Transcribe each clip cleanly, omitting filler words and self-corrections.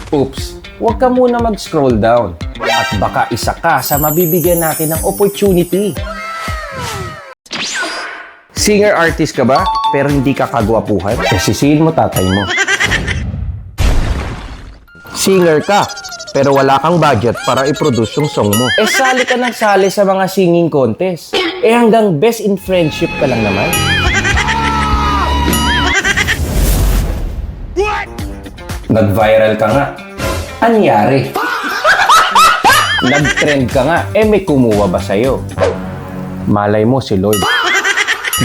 Oops, huwag ka muna mag-scroll down. At baka isa ka sa mabibigyan natin ng opportunity. Singer-artist ka ba? Pero hindi ka kagwapuhan? Sisihin mo tatay mo. Singer ka, pero wala kang budget para i-produce yung song mo. Sali ka ng sali sa mga singing contest. Hanggang best in friendship ka lang naman. Nag-viral ka nga. Anyari? Nag-trend ka nga. May kumuha ba sa'yo? Malay mo si Lord.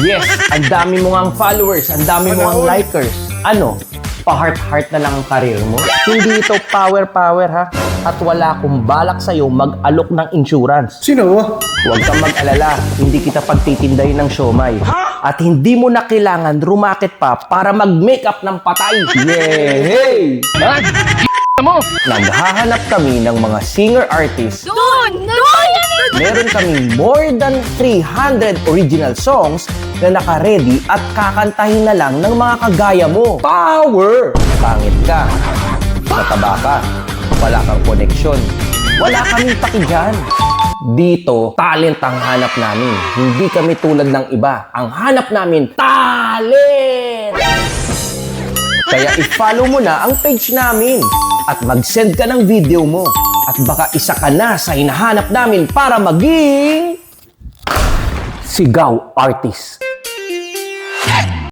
Yes, ang dami mo ngang followers, ang dami mo ngang likers. Ano? Pa-heart-heart na lang ang karir mo? Hindi ito power-power ha? At wala akong balak sa'yo mag-alok ng insurance. Sino? Huwag kang mag-alala, hindi kita pagtitindahin ng siomay. At hindi mo na kailangan rumakit pa para mag-makeup ng patay. Yehey! Naghahanap kami ng mga singer-artists. Doon! Meron kaming more than 300 original songs na naka-ready at kakantahin na lang ng mga kagaya mo. Power! Pangit ka. Mataba ka. Wala kang koneksyon. Wala kaming paki dyan. Dito, talent ang hanap namin. Hindi kami tulad ng iba. Ang hanap namin, talent! Kaya i-follow mo na ang page namin at mag-send ka ng video mo. At baka isa ka na sa hinahanap namin para maging sigaw artist.